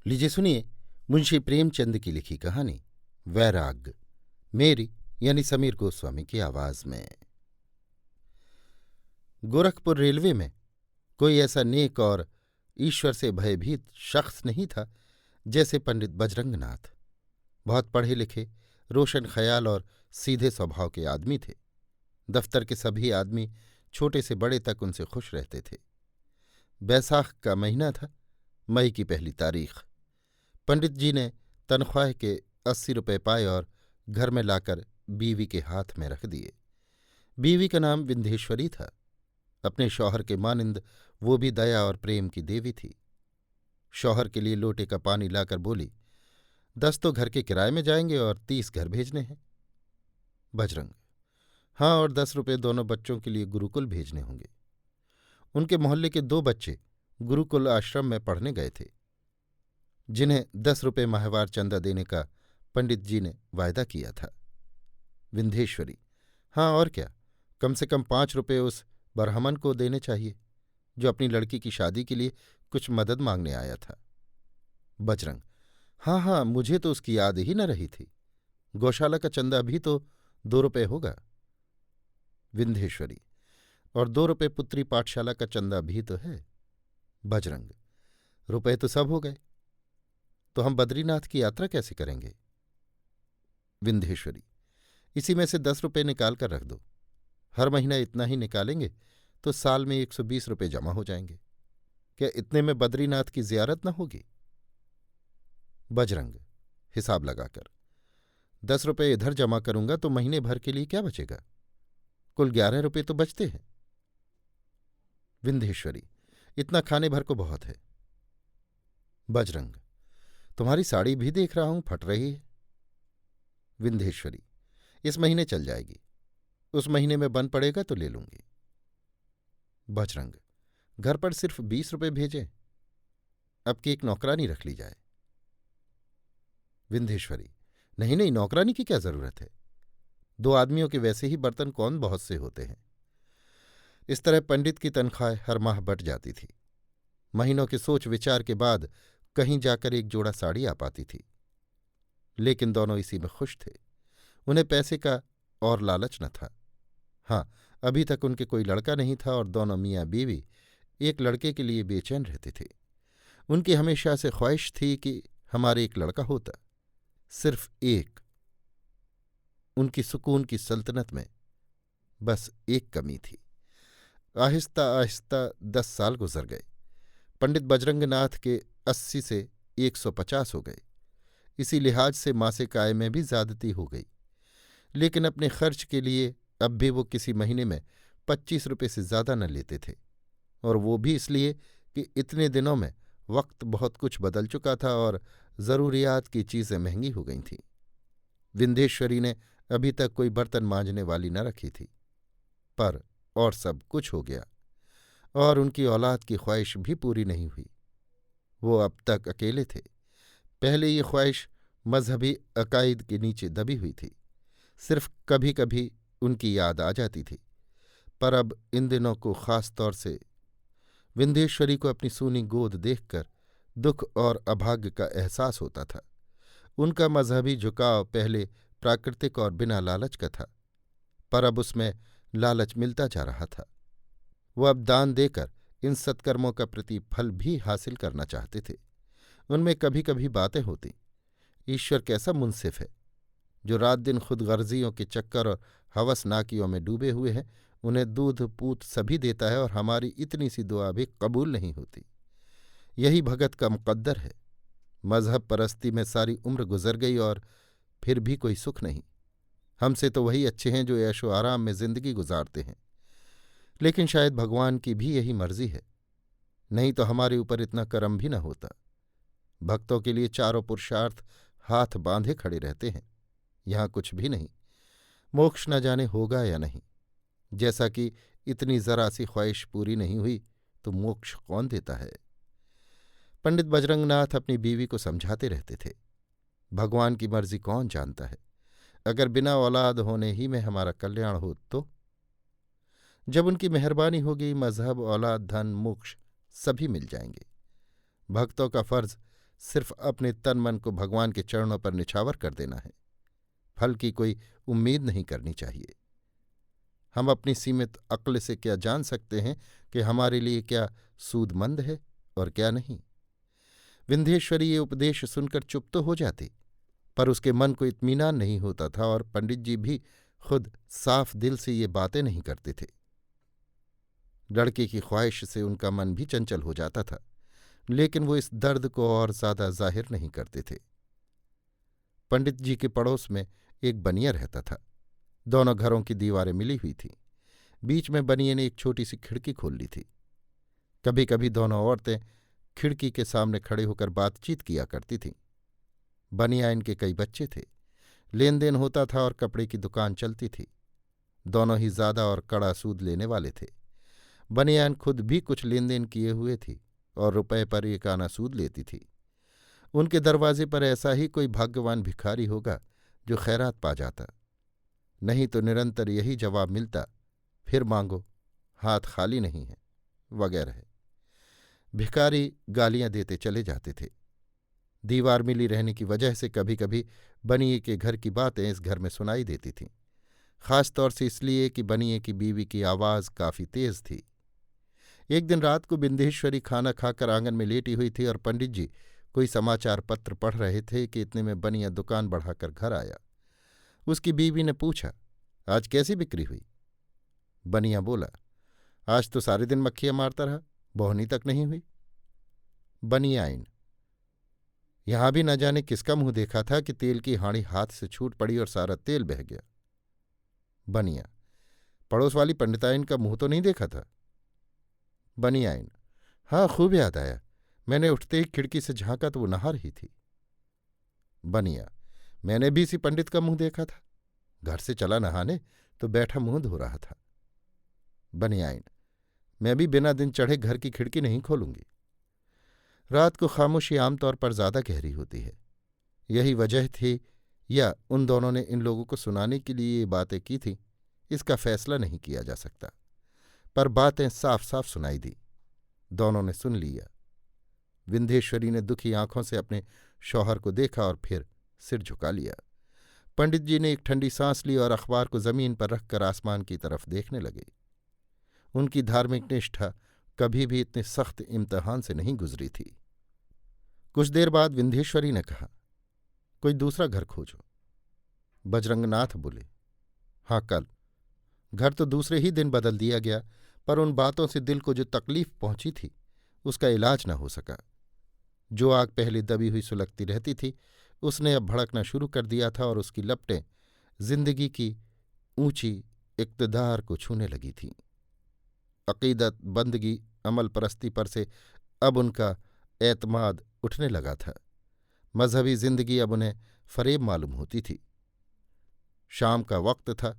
लीजिए सुनिए मुंशी प्रेमचंद की लिखी कहानी वैराग्य, मेरी यानी समीर गोस्वामी की आवाज में। गोरखपुर रेलवे में कोई ऐसा नेक और ईश्वर से भयभीत शख्स नहीं था जैसे पंडित बजरंगनाथ। बहुत पढ़े लिखे, रोशन ख्याल और सीधे स्वभाव के आदमी थे। दफ्तर के सभी आदमी छोटे से बड़े तक उनसे खुश रहते थे। बैसाख का महीना था, मई की पहली तारीख। पंडित जी ने तनख्वाह के 80 रुपये पाए और घर में लाकर बीवी के हाथ में रख दिए। बीवी का नाम विंध्येश्वरी था। अपने शौहर के मानिंद वो भी दया और प्रेम की देवी थी। शौहर के लिए लोटे का पानी लाकर बोली, 10 तो घर के किराए में जाएंगे और 30 घर भेजने हैं। बजरंग, हाँ, और 10 रुपये दोनों बच्चों के लिए गुरुकुल भेजने होंगे। उनके मोहल्ले के 2 बच्चे गुरुकुल आश्रम में पढ़ने गए थे, जिन्हें 10 रुपये माहवार चंदा देने का पंडित जी ने वायदा किया था। विंध्येश्वरी, हाँ और क्या, कम से कम 5 रुपये उस बरहमन को देने चाहिए जो अपनी लड़की की शादी के लिए कुछ मदद मांगने आया था। बजरंग, हाँ हाँ, मुझे तो उसकी याद ही न रही थी। गौशाला का चंदा भी तो 2 रुपये होगा। विंध्येश्वरी, और 2 रुपये पुत्री पाठशाला का चंदा भी तो है। बजरंग, रुपये तो सब हो गए, तो हम बद्रीनाथ की यात्रा कैसे करेंगे? विंध्येश्वरी, इसी में से 10 रुपये निकाल कर रख दो। हर महीना इतना ही निकालेंगे तो साल में 120 रुपये जमा हो जाएंगे। क्या इतने में बद्रीनाथ की जियारत न होगी? बजरंग, हिसाब लगाकर 10 रुपये इधर जमा करूंगा तो महीने भर के लिए क्या बचेगा? कुल 11 रुपये तो बचते हैं। विंध्येश्वरी, इतना खाने भर को बहुत है। बजरंग, तुम्हारी साड़ी भी देख रहा हूं फट रही है। विंध्येश्वरी, इस महीने चल जाएगी, उस महीने में बन पड़ेगा तो ले लूंगी। बजरंग, घर पर सिर्फ 20 रुपये भेजें, अब की एक नौकरानी रख ली जाए। विंध्येश्वरी, नहीं नहीं, नौकरानी की क्या जरूरत है? 2 आदमियों के वैसे ही बर्तन कौन बहुत से होते हैं। इस तरह पंडित की तनख्वाह हर माह बट जाती थी। महीनों के सोच विचार के बाद कहीं जाकर एक जोड़ा साड़ी आ पाती थी। लेकिन दोनों इसी में खुश थे। उन्हें पैसे का और लालच न था। हाँ, अभी तक उनके कोई लड़का नहीं था और दोनों मियाँ बीवी एक लड़के के लिए बेचैन रहते थे। उनकी हमेशा से ख्वाहिश थी कि हमारे एक लड़का होता, सिर्फ एक। उनकी सुकून की सल्तनत में बस एक कमी थी। आहिस्ता आहिस्ता 10 साल गुजर गए। पंडित बजरंगनाथ के 80 से 150 हो गए। इसी लिहाज से मासिक आय में भी ज्यादती हो गई। लेकिन अपने खर्च के लिए अब भी वो किसी महीने में 25 रुपये से ज्यादा न लेते थे, और वो भी इसलिए कि इतने दिनों में वक्त बहुत कुछ बदल चुका था और जरूरियात की चीजें महंगी हो गई थीं। विंध्येश्वरी ने अभी तक कोई बर्तन मांजने वाली न रखी थी, पर और सब कुछ हो गया और उनकी औलाद की ख्वाहिश भी पूरी नहीं हुई। वो अब तक अकेले थे। पहले ये ख्वाहिश मजहबी अकायद के नीचे दबी हुई थी, सिर्फ कभी कभी उनकी याद आ जाती थी, पर अब इन दिनों को खास तौर से विंध्येश्वरी को अपनी सूनी गोद देखकर दुख और अभाग्य का एहसास होता था। उनका मजहबी झुकाव पहले प्राकृतिक और बिना लालच का था, पर अब उसमें लालच मिलता जा रहा था। वो अब दान देकर इन सत्कर्मों का प्रतिफल भी हासिल करना चाहते थे। उनमें कभी कभी बातें होती, ईश्वर कैसा मुंसिफ है, जो रात दिन खुदगर्जियों के चक्कर और हवसनाकियों में डूबे हुए हैं, उन्हें दूध पूत सभी देता है और हमारी इतनी सी दुआ भी कबूल नहीं होती। यही भगत का मुकद्दर है। मजहब परस्ती में सारी उम्र गुजर गई और फिर भी कोई सुख नहीं। हमसे तो वही अच्छे हैं जो ऐशो आराम में जिंदगी गुजारते हैं। लेकिन शायद भगवान की भी यही मर्जी है, नहीं तो हमारे ऊपर इतना करम भी न होता। भक्तों के लिए चारों पुरुषार्थ हाथ बांधे खड़े रहते हैं, यहां कुछ भी नहीं। मोक्ष न जाने होगा या नहीं। जैसा कि इतनी जरा सी ख्वाहिश पूरी नहीं हुई तो मोक्ष कौन देता है? पंडित बजरंगनाथ अपनी बीवी को समझाते रहते थे, भगवान की मर्जी कौन जानता है, अगर बिना औलाद होने ही में हमारा कल्याण हो तो? जब उनकी मेहरबानी होगी, मजहब, औलाद, धन, मोक्ष सभी मिल जाएंगे। भक्तों का फर्ज सिर्फ अपने तन मन को भगवान के चरणों पर निछावर कर देना है। फल की कोई उम्मीद नहीं करनी चाहिए। हम अपनी सीमित अक्ल से क्या जान सकते हैं कि हमारे लिए क्या सूदमंद है और क्या नहीं। विंध्येश्वरी ये उपदेश सुनकर चुप तो हो जाती, पर उसके मन को इत्मीनान नहीं होता था और पंडित जी भी खुद साफ दिल से ये बातें नहीं करते थे। लड़के की ख्वाहिश से उनका मन भी चंचल हो जाता था, लेकिन वो इस दर्द को और ज्यादा जाहिर नहीं करते थे। पंडित जी के पड़ोस में एक बनिया रहता था। दोनों घरों की दीवारें मिली हुई थीं। बीच में बनिए ने एक छोटी सी खिड़की खोल ली थी। कभी कभी दोनों औरतें खिड़की के सामने खड़े होकर बातचीत किया करती थीं। बनिया इनके कई बच्चे थे। लेन देन होता था और कपड़े की दुकान चलती थी। दोनों ही ज्यादा और कड़ा सूद लेने वाले थे। बनियान खुद भी कुछ लेन देन किए हुए थी और रुपए पर एक आना सूद लेती थी। उनके दरवाजे पर ऐसा ही कोई भाग्यवान भिखारी होगा जो खैरात पा जाता, नहीं तो निरंतर यही जवाब मिलता, फिर मांगो, हाथ खाली नहीं है, वगैरह। भिखारी गालियां देते चले जाते थे। दीवार मिली रहने की वजह से कभी कभी बनिए के घर की बातें इस घर में सुनाई देती थीं, खासतौर से इसलिए कि बनिए की बीवी की आवाज काफी तेज थी। एक दिन रात को बिंदेश्वरी खाना खाकर आंगन में लेटी हुई थी और पंडित जी कोई समाचार पत्र पढ़ रहे थे कि इतने में बनिया दुकान बढ़ाकर घर आया। उसकी बीवी ने पूछा, आज कैसी बिक्री हुई? बनिया बोला, आज तो सारे दिन मक्खियां मारता रहा, बोहनी तक नहीं हुई। बनियाइन, यहां भी न जाने किसका मुंह देखा था कि तेल की हांडी हाथ से छूट पड़ी और सारा तेल बह गया। बनिया, पड़ोस वाली पंडिताइन का मुंह तो नहीं देखा था? बनियाइन, हाँ, खूब याद आया, मैंने उठते ही खिड़की से झांका तो वो नहा रही थी। बनिया, मैंने भी इसी पंडित का मुंह देखा था, घर से चला नहाने तो बैठा मुंह धो रहा था। बनियाइन, मैं भी बिना दिन चढ़े घर की खिड़की नहीं खोलूंगी। रात को खामोशी आमतौर पर ज्यादा गहरी होती है। यही वजह थी या उन दोनों ने इन लोगों को सुनाने के लिए ये बातें की थी, इसका फैसला नहीं किया जा सकता, पर बातें साफ साफ सुनाई दी। दोनों ने सुन लिया। विंध्येश्वरी ने दुखी आंखों से अपने शौहर को देखा और फिर सिर झुका लिया। पंडित जी ने एक ठंडी सांस ली और अखबार को जमीन पर रखकर आसमान की तरफ देखने लगे। उनकी धार्मिक निष्ठा कभी भी इतने सख्त इम्तिहान से नहीं गुजरी थी। कुछ देर बाद विंध्येश्वरी ने कहा, कोई दूसरा घर खोजो। बजरंगनाथ बोले, हाँ, कल। घर तो दूसरे ही दिन बदल दिया गया, पर उन बातों से दिल को जो तकलीफ पहुंची थी उसका इलाज न हो सका। जो आग पहले दबी हुई सुलगती रहती थी उसने अब भड़कना शुरू कर दिया था और उसकी लपटें जिंदगी की ऊंची इक़्तिदार को छूने लगी थीं। अक़ीदत, बंदगी, अमल परस्ती पर से अब उनका एतमाद उठने लगा था। मजहबी जिंदगी अब उन्हें फरेब मालूम होती थी। शाम का वक्त था।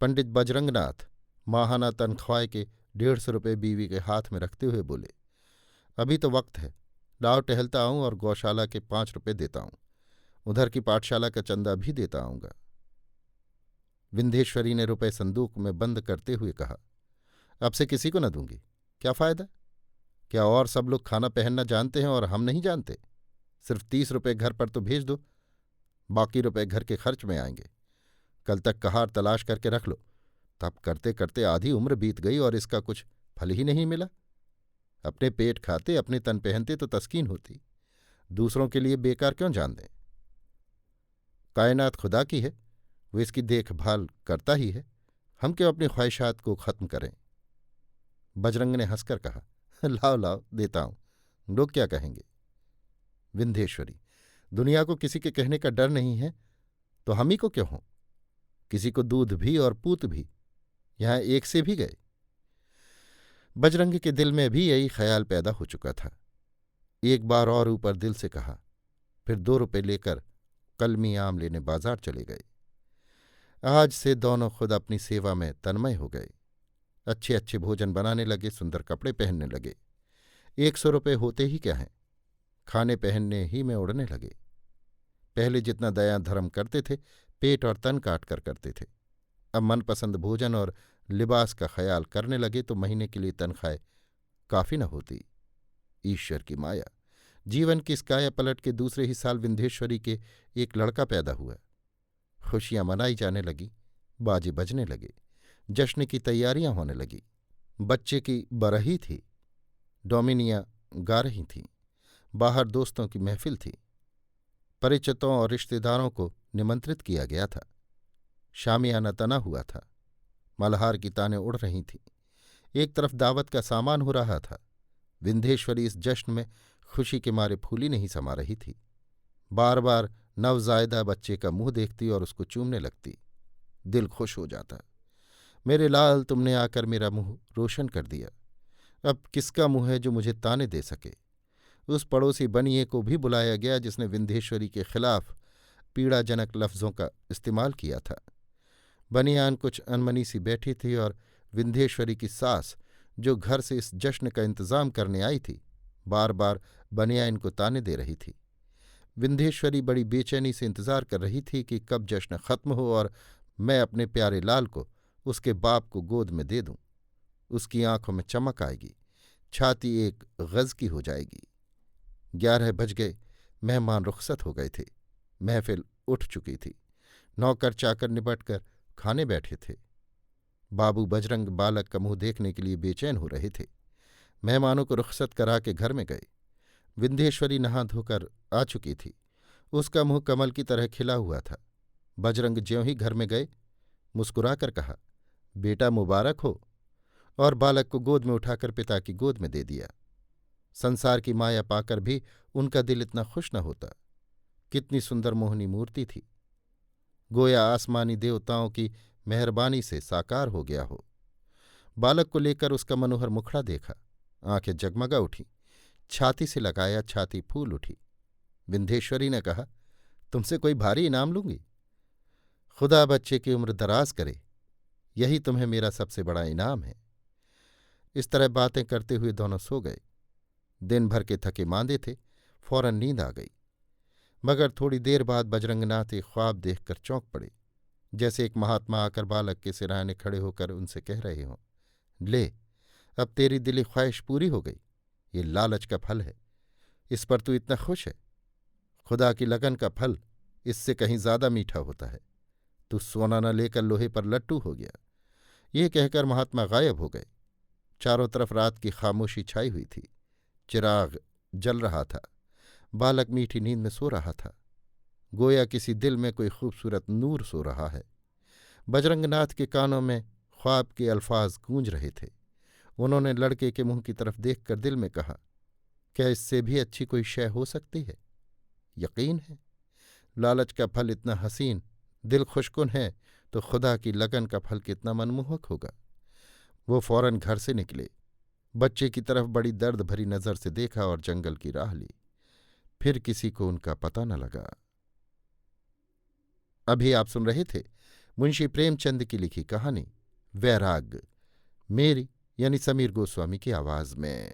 पंडित बजरंगनाथ माहाना तनख्वाह के 150 रुपये बीवी के हाथ में रखते हुए बोले, अभी तो वक्त है, लाओ टहलता आऊं और गौशाला के 5 रुपये देता हूं, उधर की पाठशाला का चंदा भी देता आऊंगा। विंध्येश्वरी ने रुपए संदूक में बंद करते हुए कहा, अब से किसी को न दूंगी, क्या फायदा? क्या और सब लोग खाना पहनना जानते हैं और हम नहीं जानते? सिर्फ 30 रुपये घर पर तो भेज दो, बाकी रुपए घर के खर्च में आएंगे। कल तक कहार तलाश करके रख लो। तब करते करते आधी उम्र बीत गई और इसका कुछ फल ही नहीं मिला। अपने पेट खाते, अपने तन पहनते तो तस्कीन होती, दूसरों के लिए बेकार क्यों जान दें? कायनात खुदा की है, वो इसकी देखभाल करता ही है, हम क्यों अपनी ख्वाहिशात को खत्म करें? बजरंग ने हंसकर कहा, लाओ लाओ, देता हूं, लोग क्या कहेंगे? विंध्येश्वरी, दुनिया को किसी के कहने का डर नहीं है तो हम ही को क्यों हों? किसी को दूध भी और पूत भी, यहां एक से भी गए। बजरंग के दिल में भी यही ख्याल पैदा हो चुका था। एक बार और ऊपर दिल से कहा, फिर 2 रुपये लेकर कलमी आम लेने बाजार चले गए। आज से दोनों खुद अपनी सेवा में तन्मय हो गए। अच्छे अच्छे भोजन बनाने लगे, सुंदर कपड़े पहनने लगे। 100 रुपये होते ही क्या हैं, खाने पहनने ही में उड़ने लगे। पहले जितना दया धर्म करते थे, पेट और तन काट कर करते थे, अब मनपसंद भोजन और लिबास का ख्याल करने लगे तो महीने के लिए तनख्वाह काफी न होती। ईश्वर की माया, जीवन की इस काया पलट के दूसरे ही साल विंध्येश्वरी के एक लड़का पैदा हुआ। खुशियां मनाई जाने लगी, बाजे बजने लगे, जश्न की तैयारियां होने लगी। बच्चे की बरही थी, डोमिनिया गा रही थीं, बाहर दोस्तों की महफिल थी, परिचितों और रिश्तेदारों को निमंत्रित किया गया था। शामियाना तना हुआ था, मल्हार की तानें उड़ रही थीं, एक तरफ दावत का सामान हो रहा था। विंध्येश्वरी इस जश्न में खुशी के मारे फूली नहीं समा रही थी। बार बार नवजायदा बच्चे का मुंह देखती और उसको चूमने लगती। दिल खुश हो जाता। मेरे लाल, तुमने आकर मेरा मुंह रोशन कर दिया। अब किसका मुंह है जो मुझे ताने दे सके। उस पड़ोसी बनिए को भी बुलाया गया जिसने विंध्येश्वरी के खिलाफ पीड़ाजनक लफ्जों का इस्तेमाल किया था। बनियान कुछ अनमनी सी बैठी थी और विंध्येश्वरी की सास, जो घर से इस जश्न का इंतजाम करने आई थी, बार बार बनियान को ताने दे रही थी। विंध्येश्वरी बड़ी बेचैनी से इंतजार कर रही थी कि कब जश्न खत्म हो और मैं अपने प्यारे लाल को उसके बाप को गोद में दे दूं। उसकी आंखों में चमक आएगी, छाती एक गज की हो जाएगी। 11 बज गए, मेहमान रुखसत हो गए थे, महफिल उठ चुकी थी, नौकर चाकर निपट कर खाने बैठे थे। बाबू बजरंग बालक का मुंह देखने के लिए बेचैन हो रहे थे। मेहमानों को रुखसत करा के घर में गए। विंध्येश्वरी नहा धोकर आ चुकी थी, उसका मुंह कमल की तरह खिला हुआ था। बजरंग ज्यों ही घर में गए, मुस्कुराकर कहा, बेटा मुबारक हो, और बालक को गोद में उठाकर पिता की गोद में दे दिया। संसार की माया पाकर भी उनका दिल इतना खुश न होता। कितनी सुंदर मोहनी मूर्ति थी, गोया आसमानी देवताओं की मेहरबानी से साकार हो गया हो। बालक को लेकर उसका मनोहर मुखड़ा देखा, आंखें जगमगा उठी, छाती से लगाया, छाती फूल उठी। विंध्येश्वरी ने कहा, तुमसे कोई भारी इनाम लूंगी? खुदा बच्चे की उम्र दराज करे, यही तुम्हें मेरा सबसे बड़ा इनाम है। इस तरह बातें करते हुए दोनों सो गए। दिन भर के थके मांदे थे, फौरन नींद आ गई। मगर थोड़ी देर बाद बजरंगनाथ एक ख्वाब देखकर चौंक पड़े, जैसे एक महात्मा आकर बालक के सिरहाने खड़े होकर उनसे कह रहे हों, ले, अब तेरी दिली ख्वाहिश पूरी हो गई। ये लालच का फल है, इस पर तू इतना खुश है। खुदा की लगन का फल इससे कहीं ज्यादा मीठा होता है। तू सोना न लेकर लोहे पर लट्टू हो गया। ये कहकर महात्मा गायब हो गए। चारों तरफ रात की खामोशी छाई हुई थी। चिराग जल रहा था। बालक मीठी नींद में सो रहा था, गोया किसी दिल में कोई खूबसूरत नूर सो रहा है। बजरंगनाथ के कानों में ख्वाब के अल्फाज गूंज रहे थे। उन्होंने लड़के के मुंह की तरफ देखकर दिल में कहा, क्या इससे भी अच्छी कोई शय हो सकती है? यकीन है, लालच का फल इतना हसीन, दिल खुशकुन है, तो खुदा की लगन का फल कितना मनमोहक होगा। वो फौरन घर से निकले, बच्चे की तरफ बड़ी दर्द भरी नजर से देखा और जंगल की राह ली। फिर किसी को उनका पता न लगा। अभी आप सुन रहे थे मुंशी प्रेमचंद की लिखी कहानी वैराग, मेरी यानी समीर गोस्वामी की आवाज में।